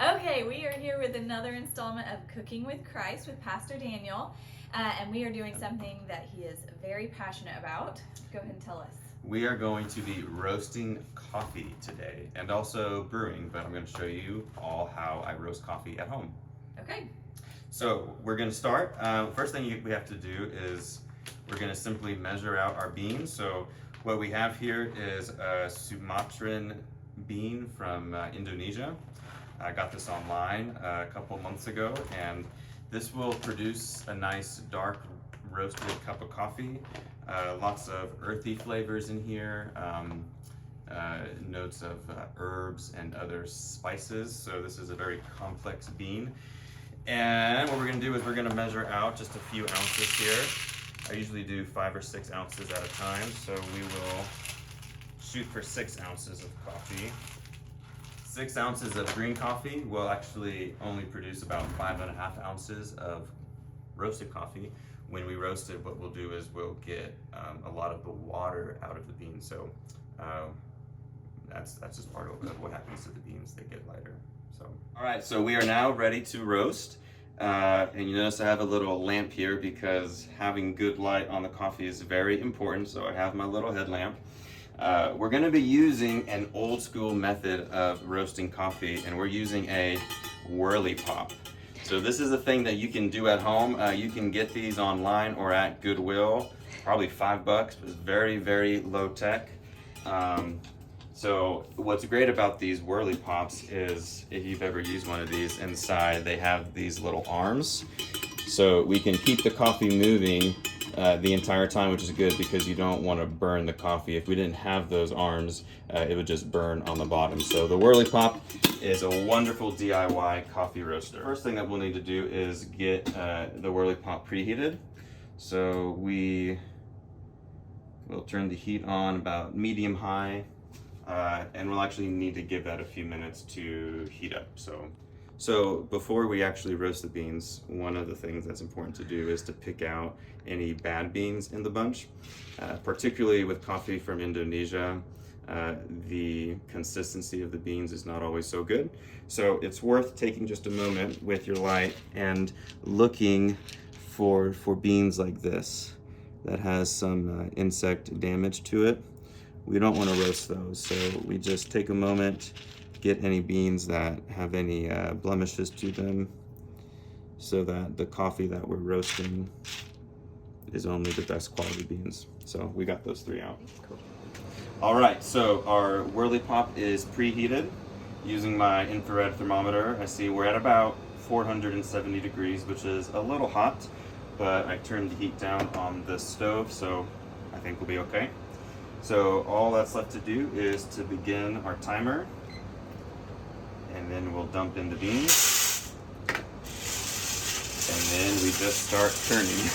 Okay, we are here with another installment of Cooking with Christ with Pastor Daniel, and we are doing something that he is very passionate about. Go ahead and tell us. We are going to be roasting coffee today and also brewing, but I'm going to show you all how I roast coffee at home. Okay. So we're going to start. First thing we have to do is we're going to simply measure out our beans. So what we have here is a Sumatran bean from Indonesia. I got this online a couple months ago, and this will produce a nice dark roasted cup of coffee. Lots of earthy flavors in here, notes of herbs and other spices. So this is a very complex bean. And what we're gonna do is we're gonna measure out just a few ounces here. I usually do 5 or 6 ounces at a time, so we will shoot for 6 ounces of coffee. 6 ounces of green coffee will actually only produce about 5.5 ounces of roasted coffee. When we roast it, what we'll do is we'll get a lot of the water out of the beans. So that's just part of what happens to the beans. They get lighter. So all right, so we are now ready to roast. And you notice I have a little lamp here because having good light on the coffee is very important. So I have my little headlamp. We're going to be using an old school method of roasting coffee, and we're using a whirly pop. So this is a thing that you can do at home. You can get these online or at Goodwill, probably $5, but it's very, very low tech. So what's great about these whirly pops is, if you've ever used one of these, inside they have these little arms. So we can keep the coffee moving the entire time, which is good because you don't want to burn the coffee. If we didn't have those arms, it would just burn on the bottom. So the whirly pop is a wonderful DIY coffee roaster. First thing that we'll need to do is get the whirly pop preheated. So we'll turn the heat on about medium high, and we'll actually need to give that a few minutes to heat up. So before we actually roast the beans, one of the things that's important to do is to pick out any bad beans in the bunch. Particularly with coffee from Indonesia, the consistency of the beans is not always so good. So it's worth taking just a moment with your light and looking for beans like this that has some insect damage to it. We don't want to roast those, so we just take a moment, get any beans that have any blemishes to them, so that the coffee that we're roasting is only the best quality beans. So we got those 3 out. Cool. All right, so our whirly pop is preheated. Using my infrared thermometer, I see we're at about 470 degrees, which is a little hot, but I turned the heat down on the stove, so I think we'll be okay. So all that's left to do is to begin our timer, and then we'll dump in the beans, and then we just start turning.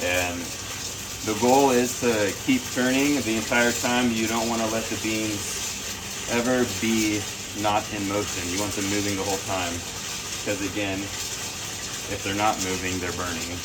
And the goal is to keep turning the entire time. You don't want to let the beans ever be not in motion. You want them moving the whole time, because again, if they're not moving, they're burning.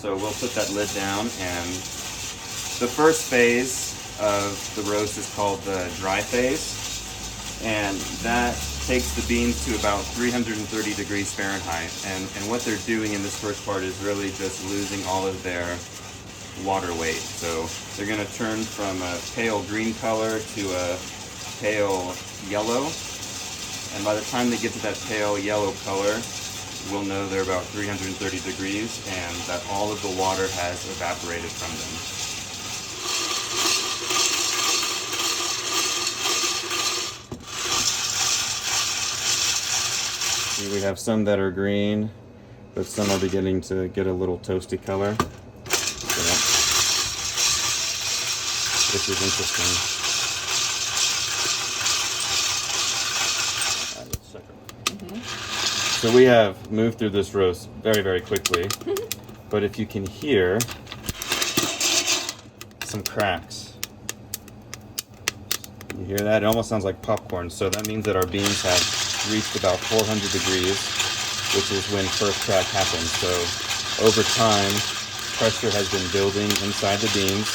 So we'll put that lid down, and the first phase of the roast is called the dry phase. And that takes the beans to about 330 degrees Fahrenheit. And what they're doing in this first part is really just losing all of their water weight. So they're going to turn from a pale green color to a pale yellow. And by the time they get to that pale yellow color, we'll know they're about 330 degrees and that all of the water has evaporated from them. We have some that are green, but some are beginning to get a little toasty color. So, this is interesting. So we have moved through this roast very, very quickly, but if you can hear some cracks, you hear that? It almost sounds like popcorn. So that means that our beans have reached about 400 degrees, which is when first crack happens. So over time, pressure has been building inside the beans.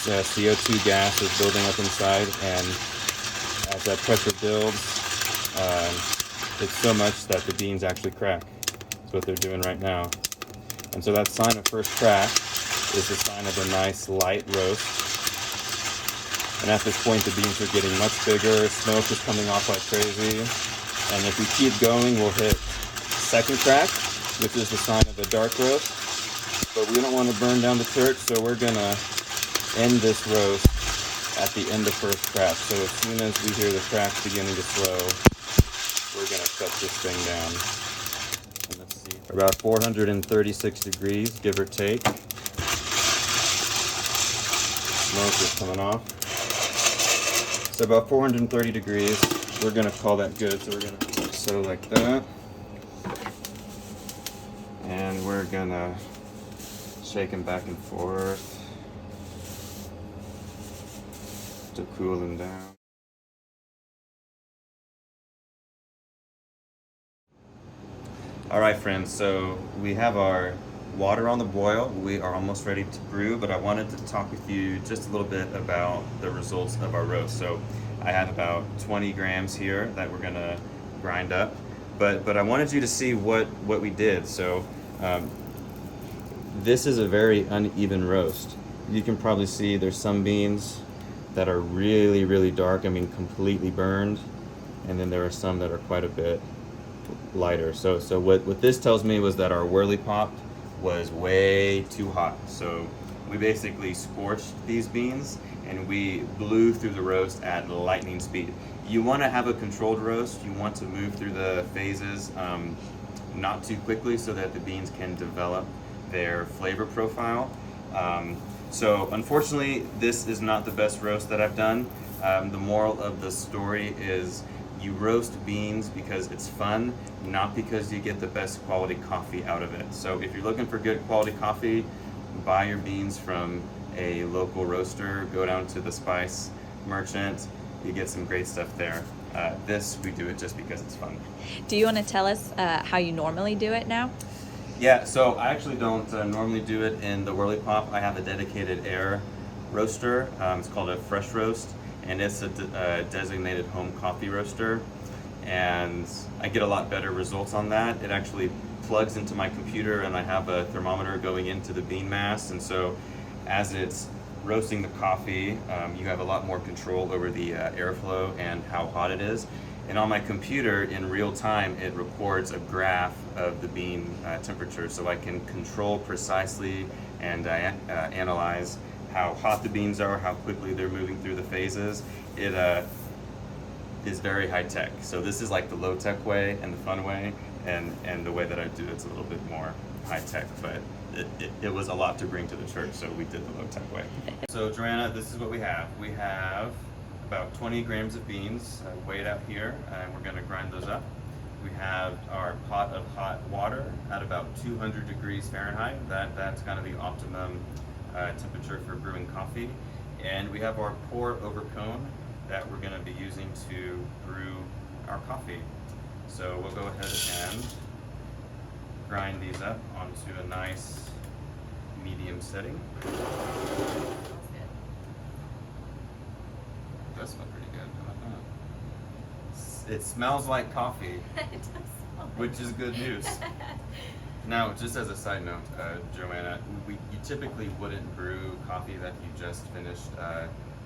CO2 gas is building up inside, and at as that pressure builds, it's so much that the beans actually crack. That's what they're doing right now. And so that sign of first crack is the sign of a nice light roast. And at this point, the beans are getting much bigger. Smoke is coming off like crazy. And if we keep going, we'll hit second crack, which is the sign of a dark roast. But we don't want to burn down the church, so we're gonna end this roast at the end of first crack. So as soon as we hear the cracks beginning to slow, we're gonna shut this thing down. And let's see, about 436 degrees, give or take. Smoke is coming off. So about 430 degrees, we're gonna call that good. So we're gonna sew like that. And we're gonna shake them back and forth to cool them down. All right, friends, so we have our water on the boil. We are almost ready to brew, but I wanted to talk with you just a little bit about the results of our roast. So I have about 20 grams here that we're gonna grind up, but I wanted you to see what we did. So this is a very uneven roast. You can probably see there's some beans that are really, really dark, I mean completely burned, and then there are some that are quite a bit lighter. So what this tells me was that our whirly pop was way too hot. So we basically scorched these beans and we blew through the roast at lightning speed. You want to have a controlled roast. You want to move through the phases not too quickly so that the beans can develop their flavor profile. So unfortunately, this is not the best roast that I've done. The moral of the story is you roast beans because it's fun, not because you get the best quality coffee out of it. So if you're looking for good quality coffee, buy your beans from a local roaster, go down to the spice merchant, you get some great stuff there. This, we do it just because it's fun. Do you want to tell us how you normally do it now? Yeah, so I actually don't normally do it in the Whirly Pop. I have a dedicated air roaster. It's called a Fresh Roast, and it's a designated home coffee roaster. And I get a lot better results on that. It actually plugs into my computer, and I have a thermometer going into the bean mass. And so as it's roasting the coffee, you have a lot more control over the airflow and how hot it is. And on my computer, in real time, it records a graph of the bean temperature, so I can control precisely and analyze how hot the beans are, how quickly they're moving through the phases. It is very high tech. So this is like the low tech way and the fun way, and the way that I do it's a little bit more high tech, but it was a lot to bring to the church, so we did the low tech way. So Joanna, this is what we have. We have about 20 grams of beans weighed out here, and we're gonna grind those up. We have our pot of hot water at about 200 degrees Fahrenheit. That's kind of the optimum temperature for brewing coffee. And we have our pour over cone that we're gonna be using to brew our coffee. So we'll go ahead and grind these up onto a nice medium setting. It does smell pretty good. How about that? It smells like coffee, It does smell like which is good news. Now, just as a side note, Joanna, you typically wouldn't brew coffee that you just finished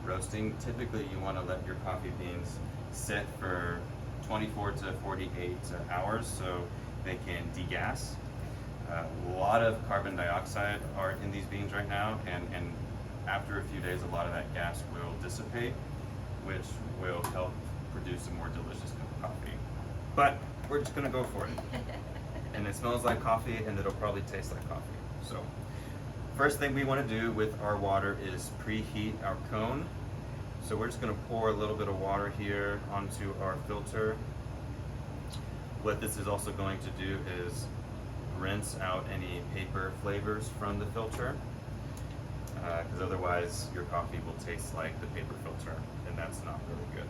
roasting. Typically, you want to let your coffee beans sit for 24 to 48 hours so they can degas. A lot of carbon dioxide are in these beans right now, and after a few days, a lot of that gas will dissipate, which will help produce a more delicious cup of coffee. But we're just gonna go for it. And it smells like coffee, and it'll probably taste like coffee. So, first thing we want to do with our water is preheat our cone. So we're just gonna pour a little bit of water here onto our filter. What this is also going to do is rinse out any paper flavors from the filter, because otherwise your coffee will taste like the paper filter, and that's not really good.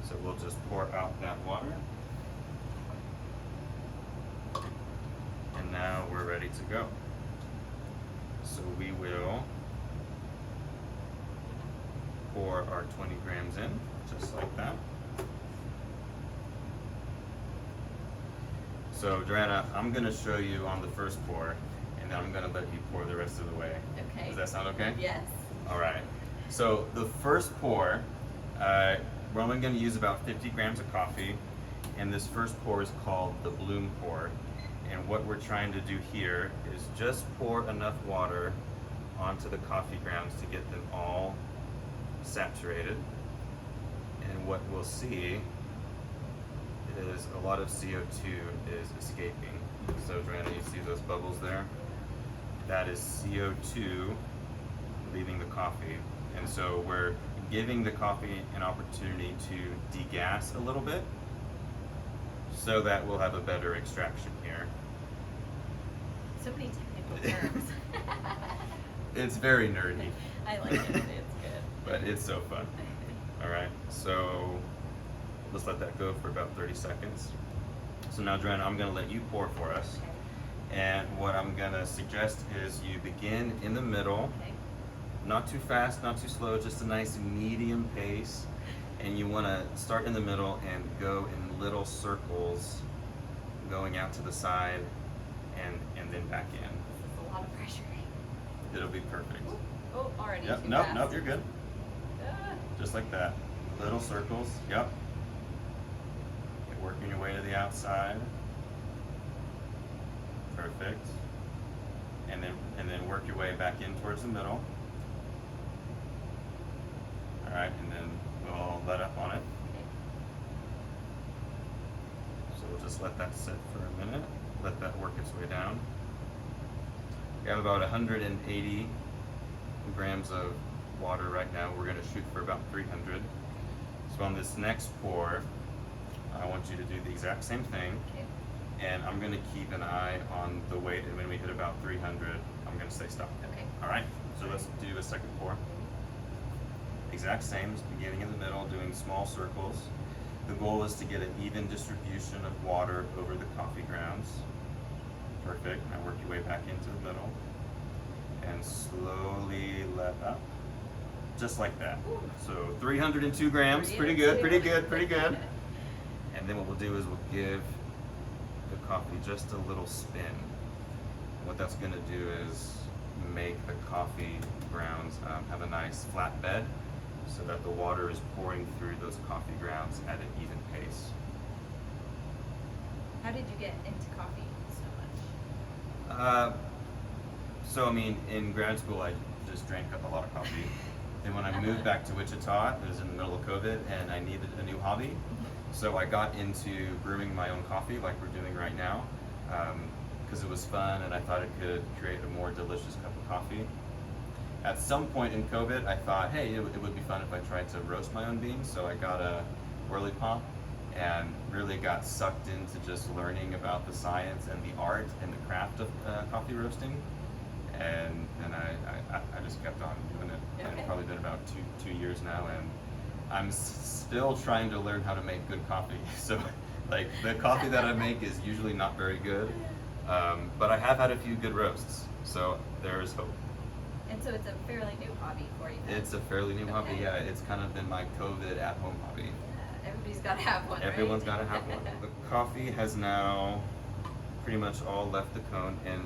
So we'll just pour out that water. And now we're ready to go. So we will pour our 20 grams in. just like that. So Joanna, I'm gonna show you on the first pour, and then I'm gonna let you pour the rest of the way. Okay. Does that sound okay? Yes. All right. So the first pour, we're only gonna use about 50 grams of coffee, and this first pour is called the bloom pour. And what we're trying to do here is just pour enough water onto the coffee grounds to get them all saturated. And what we'll see is a lot of CO2 is escaping. So Joanna, you see those bubbles there? That is CO2 leaving the coffee. And so we're giving the coffee an opportunity to degas a little bit so that we'll have a better extraction here. So many technical terms. It's very nerdy, I like it. It's good. but it's so fun. All right, so let's let that go for about 30 seconds. So now, Joanna, I'm gonna let you pour for us. And what I'm gonna suggest is you begin in the middle, Okay. not too fast, not too slow, just a nice medium pace. And you wanna start in the middle and go in little circles, going out to the side and then back in. This is a lot of pressure. It'll be perfect. Oh, already Yep, too nope, fast. nope, you're good. Ah. Just like that. Little circles, yep. You're working your way to the outside. Perfect. And then work your way back in towards the middle. Alright, and then we'll let up on it. Okay. So we'll just let that sit for a minute. Let that work its way down. We have about 180 grams of water right now. We're gonna shoot for about 300. So on this next pour, I want you to do the exact same thing. Okay. And I'm gonna keep an eye on the weight, and when we hit about 300, I'm gonna say stop. Okay. All right, so let's do a second pour. Exact same, beginning in the middle, doing small circles. The goal is to get an even distribution of water over the coffee grounds. Perfect, now work your way back into the middle. And slowly let up, just like that. Ooh. So 302 grams, pretty good, pretty good, pretty good. 302. And then what we'll do is we'll give the coffee just a little spin. What that's gonna do is make the coffee grounds have a nice flat bed so that the water is pouring through those coffee grounds at an even pace. How did you get into coffee so much? So I mean, in grad school I just drank a lot of coffee. And when I moved back to Wichita, it was in the middle of COVID and I needed a new hobby. So I got into brewing my own coffee like we're doing right now because it was fun and I thought it could create a more delicious cup of coffee. At some point in COVID, I thought, hey, it would be fun if I tried to roast my own beans. So I got a whirly pump and really got sucked into just learning about the science and the art and the craft of coffee roasting. And I just kept on doing it. And Okay. it's probably been about two years now, and I'm still trying to learn how to make good coffee. So, like, the coffee that I make is usually not very good, but I have had a few good roasts, so there is hope. And so it's a fairly new hobby for you. then? It's a fairly new hobby, Okay. yeah. It's kind of been my COVID at-home hobby. Yeah, everybody's got to have one, Everyone's right? got to have one. The coffee has now pretty much all left the cone, and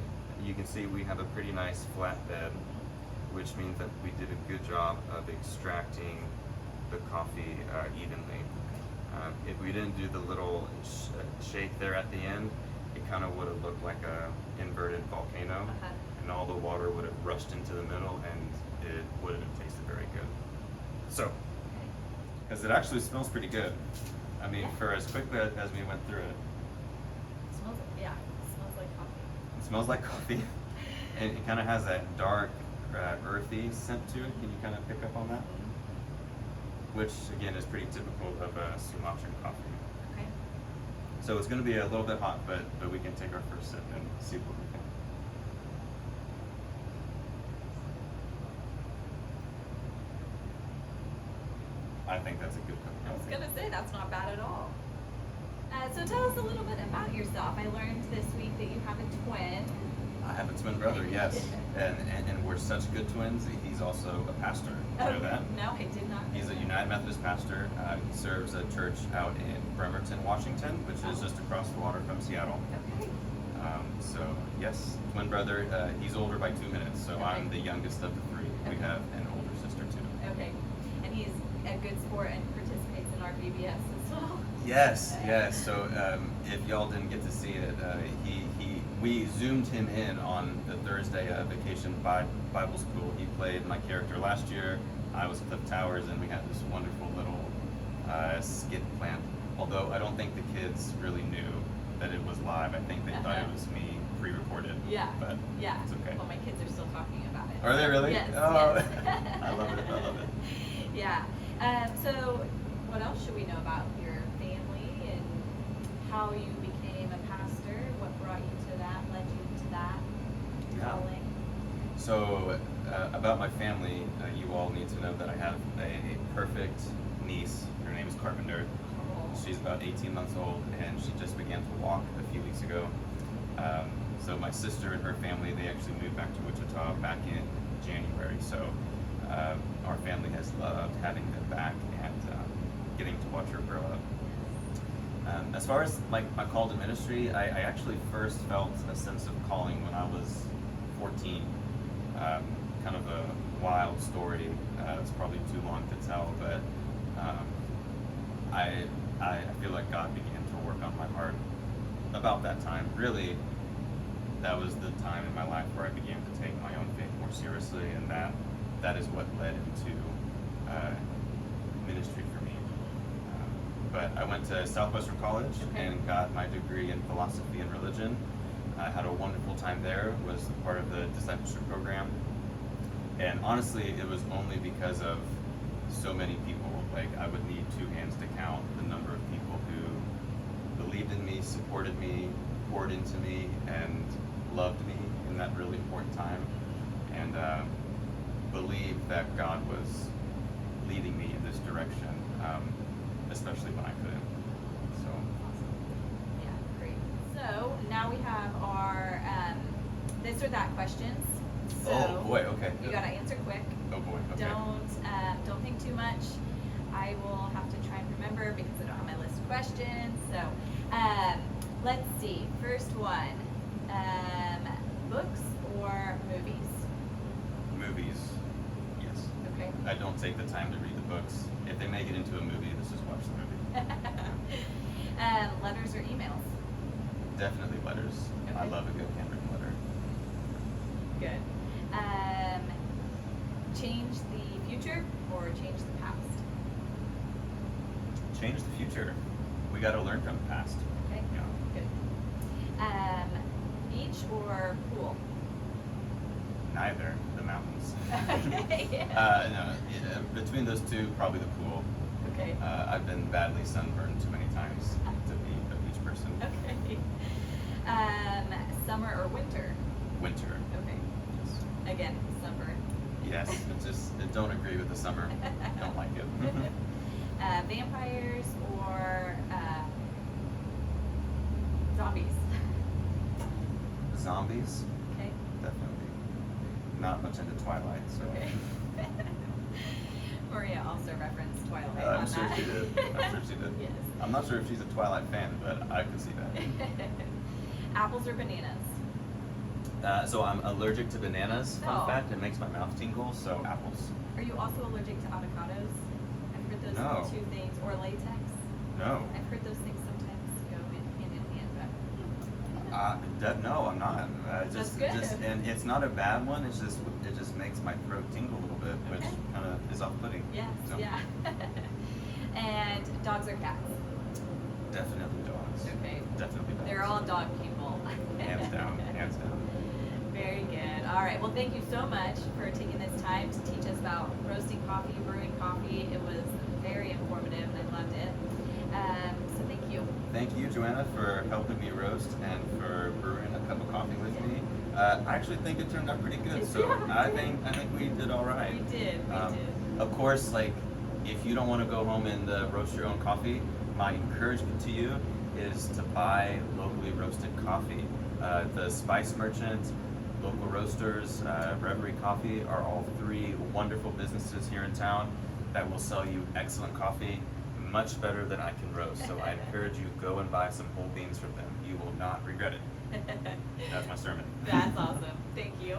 you can see we have a pretty nice flat bed, which means that we did a good job of extracting the coffee evenly. If we didn't do the little shake there at the end, it kind of would have looked like a inverted volcano, and all the water would have rushed into the middle, and it wouldn't have tasted very good. So, because it actually smells pretty good. I mean, for as quickly as we went through it, It smells, yeah, it smells like coffee. it smells like coffee, and it kind of has that dark, earthy scent to it. Can you kind of pick up on that? Which again is pretty typical of a Sumatran coffee. Okay. So it's going to be a little bit hot, but we can take our first sip and see what we think. I think that's a good cup I of was coffee. gonna say that's not bad at all. So tell us a little bit about yourself. I learned this week that you have a twin. I have a twin brother, yes. And we're such good twins. He's also a pastor. You know that? No, I did not. He's a United Methodist pastor. He serves a church out in Bremerton, Washington, which is just across the water from Seattle. Okay. So, yes, twin brother. He's older by 2 minutes, so Okay. I'm the youngest of the three. We Okay. have an older sister, too. Okay. And he's a good sport and participates in our VBS as well. Yes, yes. So if y'all didn't get to see it, we zoomed him in on the Thursday Vacation Bible School. He played my character last year. I was Cliff Towers, and we had this wonderful little skit planned. Although I don't think the kids really knew that it was live. I think they thought it was me pre-recorded. Yeah. But Yeah. it's okay. Well, my kids are still talking about it. Are they really? Yes. Oh, Yes. I love it. I love it. Yeah. So, what else should we know about your family and how you became a pastor? What brought you to that? Led you to that Yeah. calling? So, about my family, you all need to know that I have a perfect niece. Her name is Carpenter. She's about 18 months old, and she just began to walk a few weeks ago. So my sister and her family, they actually moved back to Wichita back in January. So our family has loved having them back and getting to watch her grow up. As far as my call to ministry, I actually first felt a sense of calling when I was 14. Kind of a wild story. It's probably too long to tell, but I feel like God began to work on my heart about that time. Really, that was the time in my life where I began to take my own faith more seriously, and that is what led into ministry for me. But I went to Southwestern College and got my degree in philosophy and religion. I had a wonderful time there, was part of the discipleship program. And honestly, it was only because of so many people. Like, I would need two hands to count the number of people who believed in me, supported me, poured into me, and loved me in that really important time. And believed that God was leading me in this direction, especially when I couldn't. So. Yeah, great. So now we have our this or that questions. So Oh boy, okay. you gotta answer quick. Oh boy, okay. Don't think too much. I will have to try and remember because I don't have my list of questions. So let's see. First one, books or movies? Movies, yes. Okay. I don't take the time to read the books. If they make it into a movie, let's just watch the movie. Letters or emails? Definitely letters. I Okay. love a good handwritten letter. Good. Change the future or change the past? Change the future. We got to learn from the past. Okay. Yeah. Good. Beach or pool? Neither. The mountains. Okay. Yeah. No. Between those two, probably the pool. Okay. I've been badly sunburned too many times to be a beach person. Okay. Summer or winter? Winter. Okay. Yes. Again, sunburn. Yes. I don't agree with the summer. Don't like it. Vampires or zombies? Zombies. Okay. Definitely. Not much into Twilight, so. Okay. Maria also referenced Twilight. I'm on sure that. she did. I'm sure she did. Yes. I'm not sure if she's a Twilight fan, but I could see that. Apples or bananas? So I'm allergic to bananas. Fun Oh. fact, it makes my mouth tingle, so apples. Are you also allergic to avocados? I've heard those No. two things, or latex. No. I've heard those things sometimes go hand in hand, but No, I'm not. That's good. And it's not a bad one. It just makes my throat tingle a little bit, which Okay. kind of is off-putting. yes, So, yeah. And dogs or cats? Definitely dogs. Okay. Definitely dogs. They're all dog people. Hands down. Hands down. Very good. All right. Well, thank you so much for taking this time to teach us about roasting coffee, brewing coffee. It was very informative, and I loved it. So thank you. Thank you, Joanna, for helping me roast and for brewing a cup of coffee with me. I actually think it turned out pretty good. So Yeah. I think we did all right. We did. We did. Of course, like if you don't want to go home and roast your own coffee, my encouragement to you is to buy locally roasted coffee. The Spice Merchant Local Roasters, Reverie Coffee are all three wonderful businesses here in town that will sell you excellent coffee, much better than I can roast. So I encourage you, go and buy some whole beans from them. You will not regret it. That's my sermon. That's awesome. Thank you.